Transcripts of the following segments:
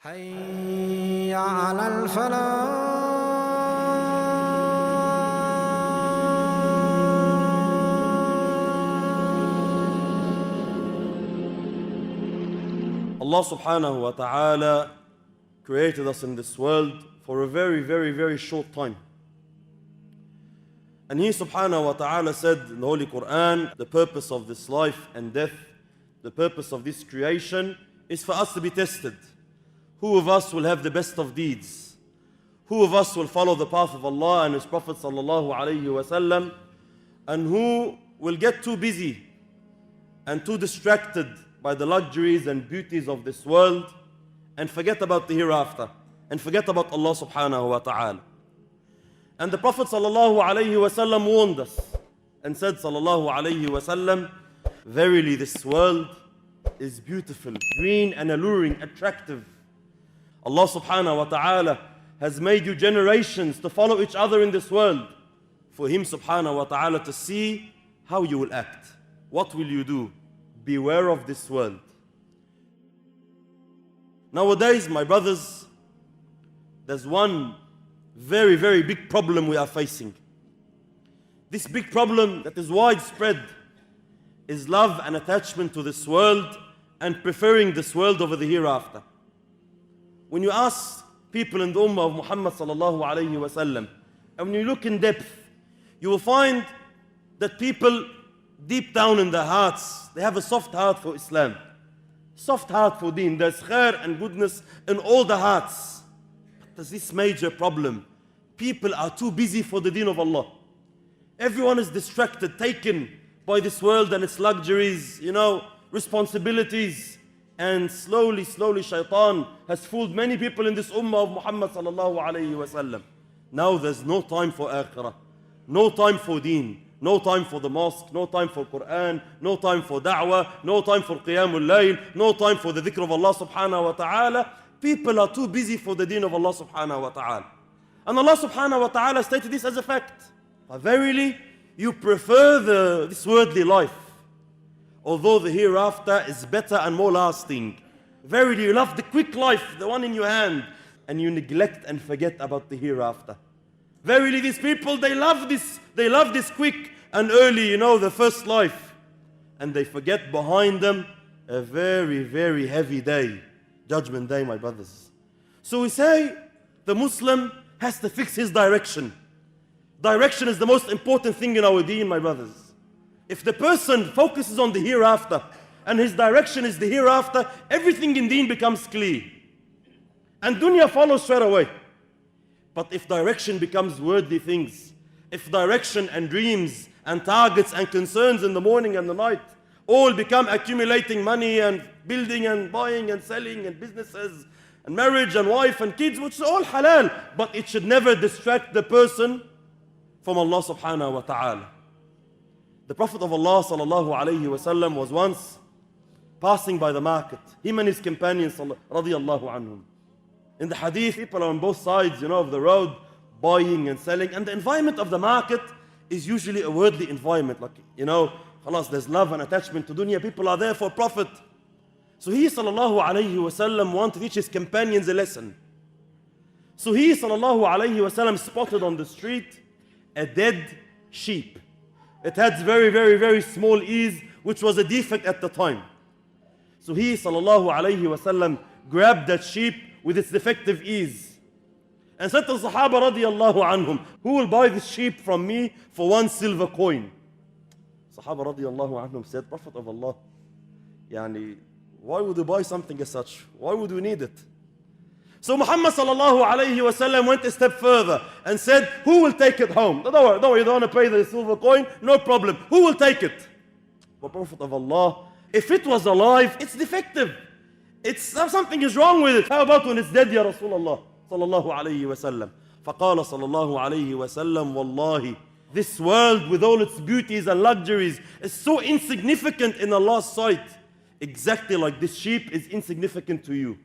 حي على الفلاح. Allah subhanahu wa ta'ala created us in this world for a very short time. And He subhanahu wa ta'ala said in the Holy Quran, the purpose of this life and death, the purpose of this creation is for us to be tested. Who of us will have the best of deeds? Who of us will follow the path of Allah and His Prophet sallallahu alayhi wa sallam? And who will get too busy and too distracted by the luxuries and beauties of this world and forget about the hereafter and forget about Allah subhanahu wa ta'ala. And the Prophet sallallahu alayhi wa sallam warned us and said sallallahu alayhi wa sallam, verily this world is beautiful, green and alluring, attractive. Allah subhanahu wa ta'ala has made you generations to follow each other in this world for Him subhanahu wa ta'ala to see how you will act. What will you do? Beware of this world. Nowadays, my brothers, there's one very big problem we are facing. This big problem that is widespread is love and attachment to this world and preferring this world over the hereafter. When you ask people in the ummah of Muhammad sallallahu alayhi wa sallam, and when you look in depth, you will find that people deep down in their hearts, they have a soft heart for Islam, soft heart for deen. There's khair and goodness in all the hearts. But there's this major problem. People are too busy for the deen of Allah. Everyone is distracted, taken by this world and its luxuries, responsibilities. And slowly shaitan has fooled many people in this ummah of Muhammad sallallahu alayhi wa sallam. Now there's no time for akhirah, no time for deen, no time for the mosque, no time for Quran, no time for da'wah, no time for qiyamul layl, no time for the dhikr of Allah subhanahu wa ta'ala. People are too busy for the deen of Allah subhanahu wa ta'ala. And Allah subhanahu wa ta'ala stated this as a fact. Verily, you prefer this worldly life, although the hereafter is better and more lasting. Verily, you love the quick life, the one in your hand, and you neglect and forget about the hereafter. Verily, these people, they love this quick and early, the first life. And they forget behind them a very heavy day, Judgment Day, my brothers. So we say the Muslim has to fix his direction. Direction is the most important thing in our deen, my brothers. If the person focuses on the hereafter and his direction is the hereafter, everything in deen becomes clear. And dunya follows straight away. But if direction becomes worldly things, if direction and dreams and targets and concerns in the morning and the night all become accumulating money and building and buying and selling and businesses and marriage and wife and kids, which is all halal, but it should never distract the person from Allah subhanahu wa ta'ala. The Prophet of Allah sallallahu alayhi wa sallam was once passing by the market, him and his companions radiyallahu anhum. In the hadith, people are on both sides, of the road, buying and selling. And the environment of the market is usually a worldly environment. Like, khalas, there's love and attachment to dunya. People are there for profit. So he, sallallahu alayhi wa sallam, wanted to teach his companions a lesson. So he, sallallahu alayhi wa sallam, spotted on the street a dead sheep. It had very small ears, which was a defect at the time. So he, sallallahu alayhi wa sallam, grabbed that sheep with its defective ears and said to the Sahaba radiyallahu anhum, who will buy this sheep from me for 1 silver coin? Sahaba radiyallahu anhum said, Prophet of Allah, why would you buy something as such? Why would we need it? So Muhammad sallallahu alayhi wa sallam went a step further and said, who will take it home? Don't worry, you don't want to pay the silver coin? No problem. Who will take it? But Prophet of Allah, if it was alive, it's defective. Something is wrong with it. How about when it's dead, Ya Rasulullah sallallahu alayhi wa sallam? فقال صلى الله عليه وسلم والله, this world with all its beauties and luxuries is so insignificant in Allah's sight, exactly like this sheep is insignificant to you.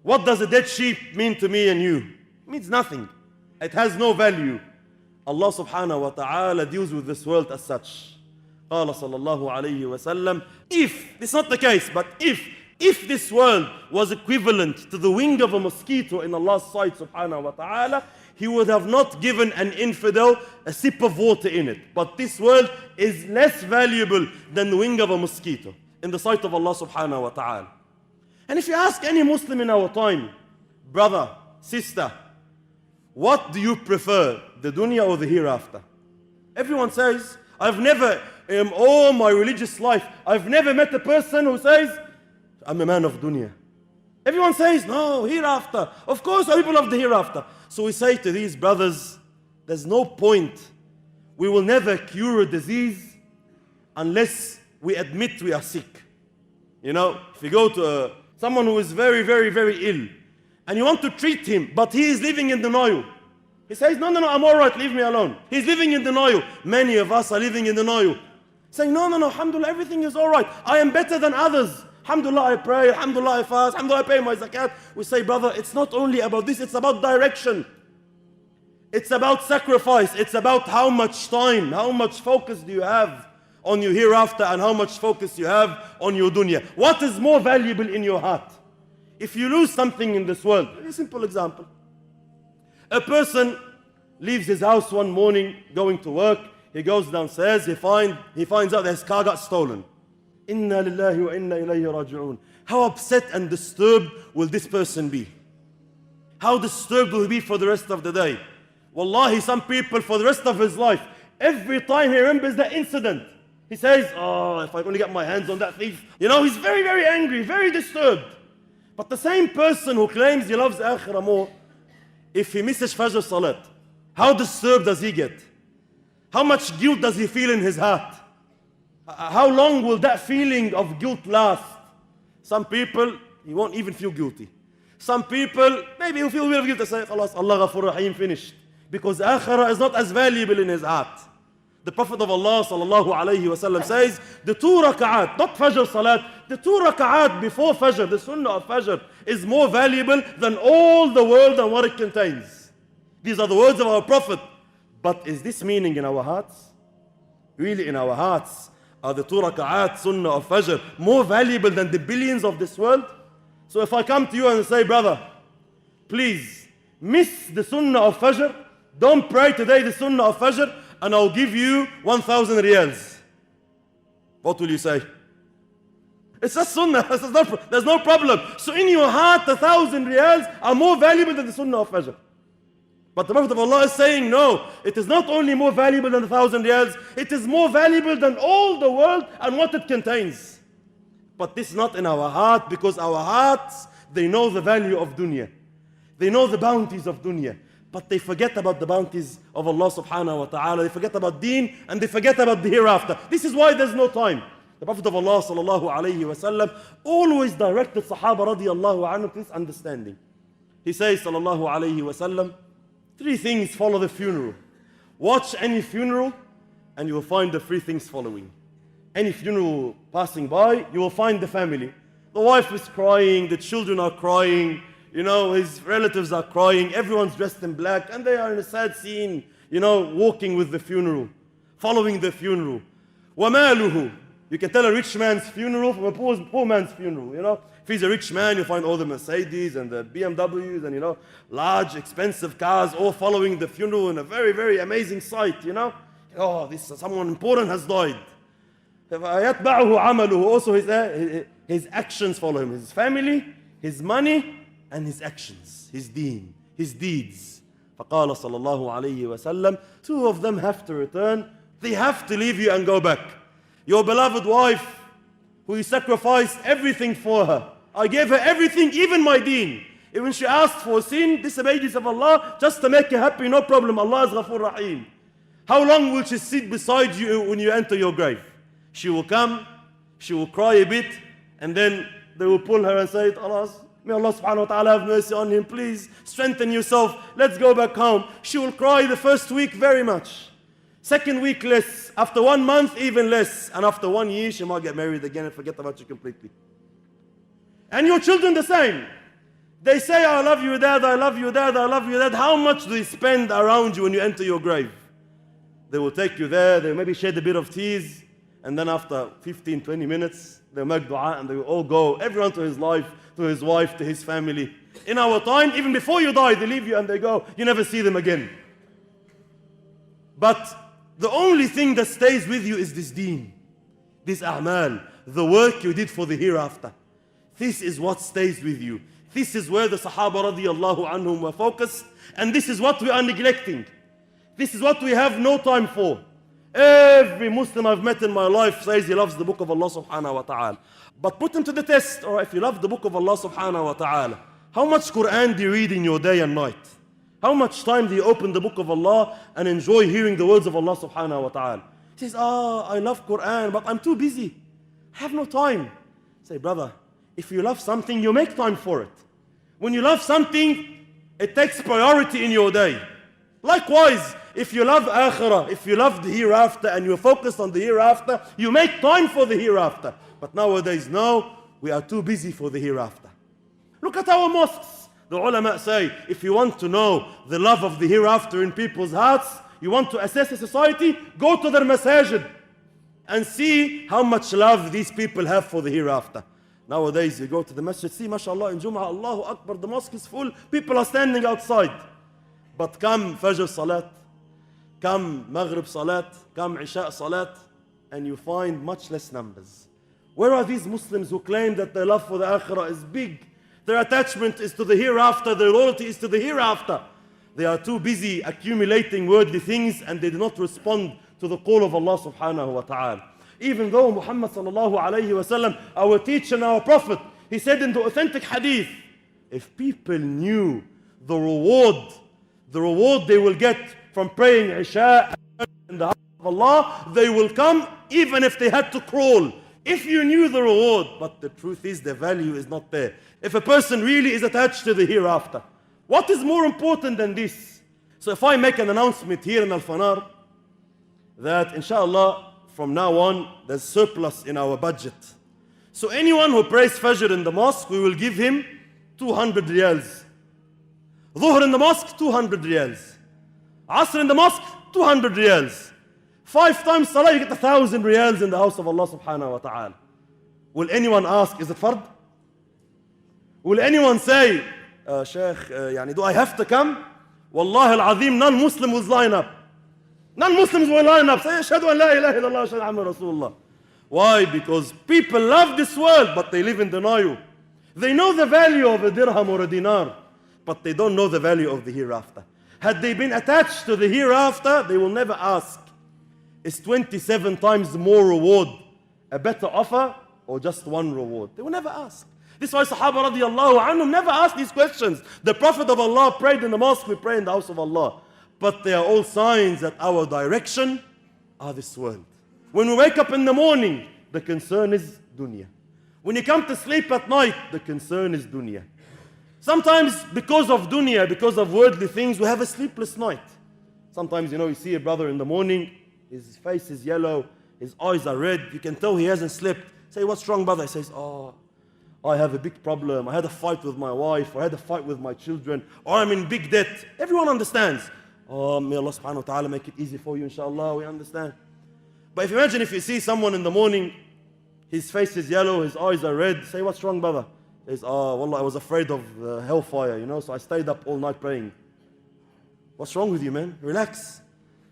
What does a dead sheep mean to me and you? It means nothing. It has no value. Allah subhanahu wa ta'ala deals with this world as such. قال صلى الله عليه وسلم, if, it's not the case, but if If this world was equivalent to the wing of a mosquito in Allah's sight subhanahu wa ta'ala, He would have not given an infidel a sip of water in it. But this world is less valuable than the wing of a mosquito in the sight of Allah subhanahu wa ta'ala. And if you ask any Muslim in our time, brother, sister, what do you prefer, the dunya or the hereafter? Everyone says, I've never, in all my religious life, I've never met a person who says, I'm a man of dunya. Everyone says, no, hereafter. Of course, people of the hereafter. So we say to these brothers, there's no point. We will never cure a disease unless we admit we are sick. You know, if you go to someone who is very, very, very ill, and you want to treat him, but he is living in denial. He says, no, I'm all right, leave me alone. He's living in denial. Many of us are living in denial. Saying, no, alhamdulillah, everything is all right. I am better than others. Alhamdulillah, I pray. Alhamdulillah, I fast. Alhamdulillah, I pay my zakat. We say, brother, it's not only about this, it's about direction. It's about sacrifice. It's about how much time, how much focus do you have on your hereafter and how much focus you have on your dunya. What is more valuable in your heart? If you lose something in this world, a simple example. A person leaves his house one morning, going to work. He goes downstairs, he finds out that his car got stolen. Inna lillahi wa inna ilayhi raji'un. How upset and disturbed will this person be? How disturbed will he be for the rest of the day? Wallahi, some people for the rest of his life, every time he remembers that incident, he says, oh, if I only get my hands on that thief. You know, he's very, very angry, very disturbed. But the same person who claims he loves akhirah more, if he misses Fajr Salat, how disturbed does he get? How much guilt does he feel in his heart? How long will that feeling of guilt last? Some people, he won't even feel guilty. Some people, maybe he'll feel a bit of guilt and say, Khalas, Allah Ghafur Rahim, finished. Because akhirah is not as valuable in his heart. The Prophet of Allah sallallahu alayhi wasallam says, the 2 raka'at, not Fajr Salat, the 2 raka'at before Fajr, the Sunnah of Fajr, is more valuable than all the world and what it contains. These are the words of our Prophet. But is this meaning in our hearts? Really in our hearts? Are the 2 raka'at Sunnah of Fajr more valuable than the billions of this world? So if I come to you and say, brother, please miss the Sunnah of Fajr, don't pray today the Sunnah of Fajr, and I'll give you 1,000 riyals. What will you say? It's a Sunnah, there's no problem. So in your heart, 1,000 riyals are more valuable than the Sunnah of Fajr. But the Prophet of Allah is saying, no, it is not only more valuable than 1,000 riyals, it is more valuable than all the world and what it contains. But this is not in our heart, because our hearts, they know the value of dunya. They know the bounties of dunya. But they forget about the bounties of Allah subhanahu wa ta'ala. They forget about deen and they forget about the hereafter. This is why there's no time. The Prophet of Allah sallallahu alayhi wa sallam always directed Sahaba radiallahu anhu to this understanding. He says sallallahu alayhi wa sallam, 3 things follow the funeral. Watch any funeral and you will find the 3 things following. Any funeral passing by, you will find the family. The wife is crying, the children are crying, you know, his relatives are crying, everyone's dressed in black, and they are in a sad scene, you know, walking with the funeral, following the funeral. وَمَالُهُ. You can tell a rich man's funeral from a poor man's funeral, you know. If he's a rich man, you find all the Mercedes and the BMWs and, you know, large, expensive cars all following the funeral in a very, very amazing sight, you know. Oh, someone important has died. يَتْبَعُهُ عَمَلُهُ. Also his actions follow him, his family, his money, and his actions, his deen, his deeds. فَقَالَ صَلَى اللَّهُ عَلَيْهِ وَسَلَّمَ. 2 of them have to return. They have to leave you and go back. Your beloved wife, who you sacrificed everything for her. I gave her everything, even my deen. Even she asked for sin, disobedience of Allah, just to make you happy, no problem. Allah is Ghafur Rahim. How long will she sit beside you when you enter your grave? She will come, she will cry a bit, and then they will pull her and say, may Allah subhanahu wa ta'ala have mercy on him, please strengthen yourself, let's go back home. She will cry the first week very much. Second week less. After 1 month even less. And after 1 year she might get married again and forget about you completely. And your children the same. They say, I love you dad, I love you dad, I love you dad. How much do they spend around you when you enter your grave? They will take you there, they will maybe shed a bit of tears. And then after 15, 20 minutes, they make dua and they will all go, everyone to his life, to his wife, to his family. In our time, even before you die, they leave you and they go, you never see them again. But the only thing that stays with you is this deen, this a'mal, the work you did for the hereafter. This is what stays with you. This is where the Sahaba radiallahu anhum were focused, and this is what we are neglecting. This is what we have no time for. Every Muslim I've met in my life says he loves the book of Allah subhanahu wa ta'ala. But put him to the test, or if you love the book of Allah subhanahu wa ta'ala, how much Quran do you read in your day and night? How much time do you open the book of Allah and enjoy hearing the words of Allah subhanahu wa ta'ala? He says, I love Quran, but I'm too busy. I have no time. Say, brother, if you love something, you make time for it. When you love something, it takes priority in your day. Likewise, if you love akhirah, if you love the hereafter and you're focused on the hereafter, you make time for the hereafter. But nowadays, no, we are too busy for the hereafter. Look at our mosques. The ulama say, if you want to know the love of the hereafter in people's hearts, you want to assess a society, go to their masajid and see how much love these people have for the hereafter. Nowadays, you go to the masjid, see, mashallah, in Jum'ah, Allahu Akbar, the mosque is full, people are standing outside. But come Fajr Salat, come Maghrib Salat, come Isha Salat, and you find much less numbers. Where are these Muslims who claim that their love for the Akhirah is big? Their attachment is to the hereafter, their loyalty is to the hereafter. They are too busy accumulating worldly things and they do not respond to the call of Allah subhanahu wa ta'ala. Even though Muhammad sallallahu alayhi wa sallam, our teacher and our prophet, he said in the authentic hadith, if people knew the reward they will get from praying Isha in the house of Allah, they will come even if they had to crawl. If you knew the reward, but the truth is the value is not there. If a person really is attached to the hereafter, what is more important than this? So if I make an announcement here in Al-Fanar that inshallah from now on there's surplus in our budget. So anyone who prays Fajr in the mosque, we will give him 200 riyals. Dhuhr in the mosque, 200 riyals. Asr in the mosque, 200 riyals. 5 times salah, you get 1,000 riyals in the house of Allah subhanahu wa ta'ala. Will anyone ask, is it fard? Will anyone say, Shaykh, do I have to come? Wallahi al-azim, non-Muslim will line up. Non-Muslims will line up, say, Ashhadu an la ilaha illallah, Ashhadu anna Rasulullah. Why? Because people love this world, but they live in denial. They know the value of a dirham or a dinar, but they don't know the value of the hereafter. Had they been attached to the hereafter, they will never ask, is 27 times more reward a better offer or just one reward? They will never ask. This is why Sahaba radiallahu anhum never asked these questions. The Prophet of Allah prayed in the mosque, we pray in the house of Allah. But they are all signs that our direction are this world. When we wake up in the morning, the concern is dunya. When you come to sleep at night, the concern is dunya. Sometimes because of dunya, because of worldly things, we have a sleepless night. Sometimes, you see a brother in the morning, his face is yellow, his eyes are red, you can tell he hasn't slept. Say, what's wrong, brother? He says, I have a big problem. I had a fight with my wife, or I had a fight with my children, or I'm in big debt. Everyone understands. May Allah subhanahu wa ta'ala make it easy for you, inshallah, we understand. But if you see someone in the morning, his face is yellow, his eyes are red, say, what's wrong, brother? He says, wallah, I was afraid of hellfire, so I stayed up all night praying. What's wrong with you, man? Relax.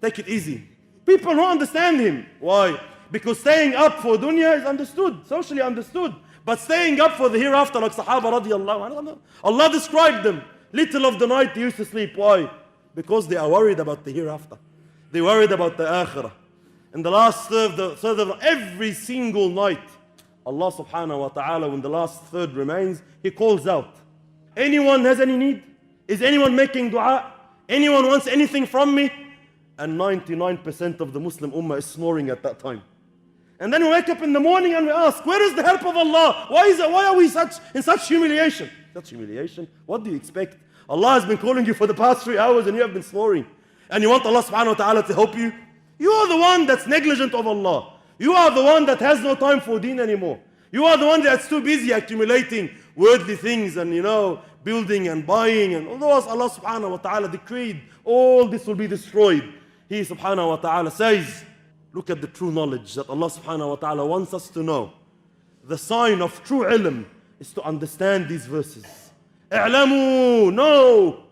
Take it easy. People don't understand him. Why? Because staying up for dunya is understood, socially understood. But staying up for the hereafter, like Sahaba radiallahu anhu, Allah described them. Little of the night they used to sleep. Why? Because they are worried about the hereafter. They worried about the akhirah. In the last third of every single night, Allah subhanahu wa ta'ala, when the last third remains, He calls out. Anyone has any need? Is anyone making dua? Anyone wants anything from me? And 99% of the Muslim ummah is snoring at that time. And then we wake up in the morning and we ask, where is the help of Allah? Why are we in such humiliation? Such humiliation? What do you expect? Allah has been calling you for the past 3 hours and you have been snoring. And you want Allah subhanahu wa ta'ala to help you? You are the one that's negligent of Allah. You are the one that has no time for deen anymore. You are the one that's too busy accumulating worldly things and building and buying. And although Allah subhanahu wa ta'ala decreed all this will be destroyed, He subhanahu wa ta'ala says, Look at the true knowledge that Allah subhanahu wa ta'ala wants us to know. The sign of true ilm is to understand these verses. اعلموا, know,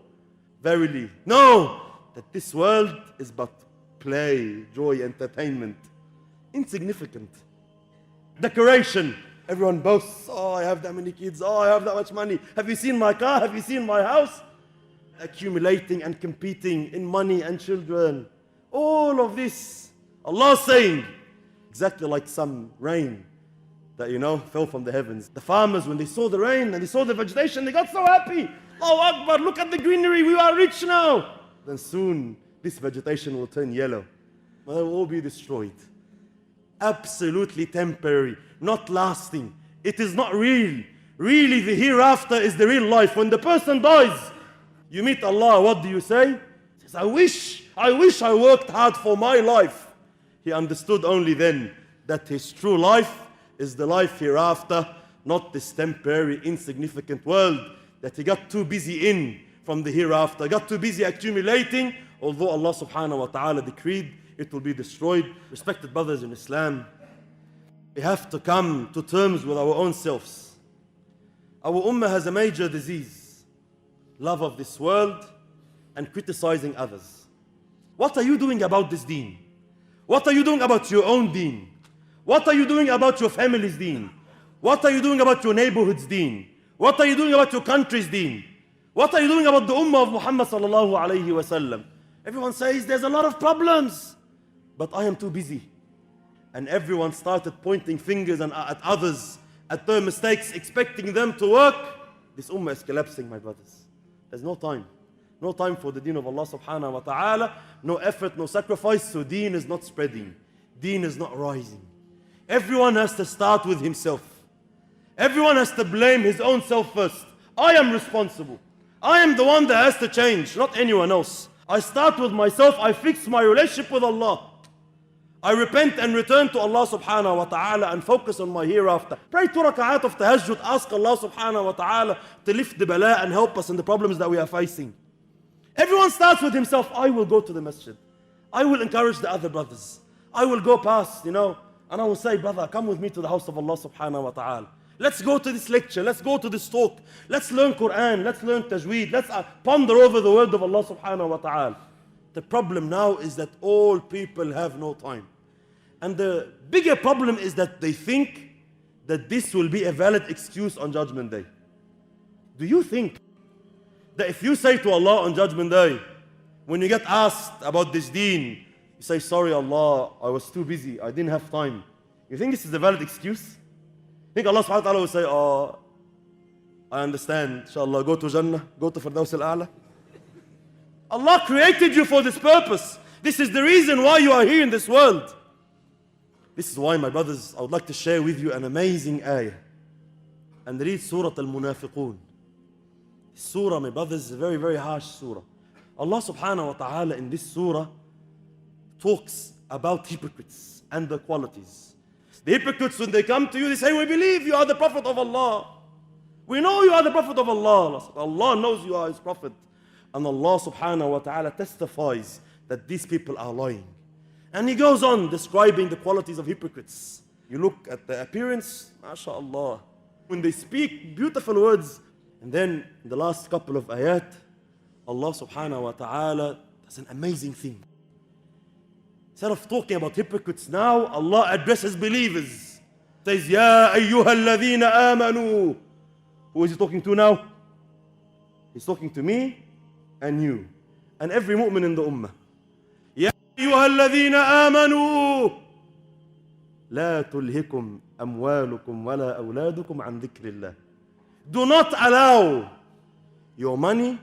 verily, know that this world is but play, joy, entertainment. Insignificant. Decoration. Everyone boasts, oh, I have that many kids, oh, I have that much money. Have you seen my car? Have you seen my house? Accumulating and competing in money and children. All of this. Allah is saying, exactly like some rain that, fell from the heavens. The farmers, when they saw the rain and they saw the vegetation, they got so happy. Allahu Akbar, look at the greenery, we are rich now. Then soon, this vegetation will turn yellow. They will all be destroyed. Absolutely temporary, not lasting. It is not real. Really, the hereafter is the real life. When the person dies, you meet Allah, what do you say? He says, I wish I worked hard for my life. He understood only then that his true life is the life hereafter, not this temporary, insignificant world that he got too busy in from the hereafter, got too busy accumulating, although Allah subhanahu wa ta'ala decreed it will be destroyed. Respected brothers in Islam, we have to come to terms with our own selves. Our ummah has a major disease, love of this world and criticizing others. What are you doing about this deen? What are you doing about your own deen? What are you doing about your family's deen? What are you doing about your neighborhood's deen? What are you doing about your country's deen? What are you doing about the ummah of Muhammad sallallahu alayhi wa sallam? Everyone says there's a lot of problems, but I am too busy. And everyone started pointing fingers at others, at their mistakes, expecting them to work. This ummah is collapsing, my brothers. There's no time. No time for the deen of Allah subhanahu wa ta'ala. No effort, no sacrifice. So deen is not spreading. Deen is not rising. Everyone has to start with himself. Everyone has to blame his own self first. I am responsible. I am the one that has to change, not anyone else. I start with myself. I fix my relationship with Allah. I repent and return to Allah subhanahu wa ta'ala and focus on my hereafter. Pray 2 rak'at of tahajjud. Ask Allah subhanahu wa ta'ala to lift the bala and help us in the problems that we are facing. Everyone starts with himself. I will go to the masjid. I will encourage the other brothers. I will go past, and I will say, brother, come with me to the house of Allah subhanahu wa ta'ala. Let's go to this lecture. Let's go to this talk. Let's learn Quran. Let's learn tajweed. Let's ponder over the word of Allah subhanahu wa ta'ala. The problem now is that all people have no time. And the bigger problem is that they think that this will be a valid excuse on Judgment Day. Do you think that if you say to Allah on Judgment Day, when you get asked about this deen, you say, sorry Allah, I was too busy, I didn't have time. You think this is a valid excuse? You think Allah subhanahu wa ta'ala will say, oh, I understand, inshallah, go to Jannah, go to Firdaus al-A'la? Allah created you for this purpose. This is the reason why you are here in this world. This is why, my brothers, I would like to share with you an amazing ayah. And read Surah Al-Munafiqun. Surah, my brothers, is a very, very harsh surah. Allah subhanahu wa ta'ala in this surah talks about hypocrites and their qualities. The hypocrites, when they come to you, they say, we believe you are the Prophet of Allah. We know you are the Prophet of Allah. Allah knows you are His Prophet. And Allah subhanahu wa ta'ala testifies that these people are lying. And He goes on describing the qualities of hypocrites. You look at the appearance, mashallah. When they speak beautiful words, and then in the last couple of ayat, Allah subhanahu wa ta'ala does an amazing thing. Instead of talking about hypocrites now, Allah addresses believers. Says, Ya ayyuha alladhina amanu. Who is He talking to now? He's talking to me and you and every mu'min in the ummah. Ya ayyuha alladhina amanu. La tulhikum amwalukum wala awladukum an dhikrillah. Do not allow your money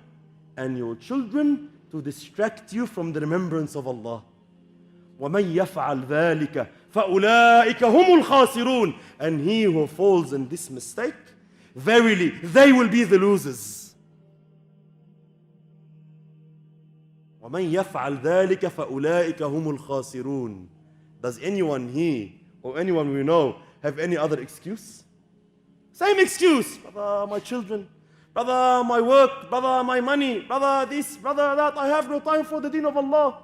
and your children to distract you from the remembrance of Allah. وَمَنْ يَفْعَلْ ذَلِكَ فَأُولَٰئِكَ هُمُ الْخَاسِرُونَ. And he who falls in this mistake, verily, they will be the losers. وَمَنْ يَفْعَلْ ذَلِكَ فَأُولَٰئِكَ هُمُ الْخَاسِرُونَ. Does anyone here or anyone we know have any other excuse? Same excuse. Brother, my children. Brother, my work. Brother, my money. Brother, this. Brother, that. I have no time for the deen of Allah.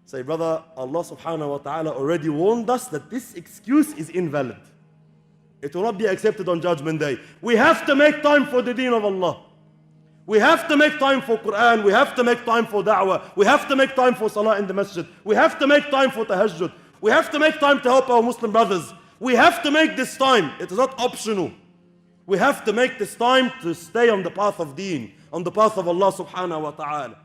Say, brother, Allah subhanahu wa ta'ala already warned us that this excuse is invalid. It will not be accepted on Judgment Day. We have to make time for the deen of Allah. We have to make time for Quran. We have to make time for da'wah. We have to make time for salah in the masjid. We have to make time for tahajjud. We have to make time to help our Muslim brothers. We have to make this time. It is not optional. We have to make this time to stay on the path of deen, on the path of Allah subhanahu wa ta'ala.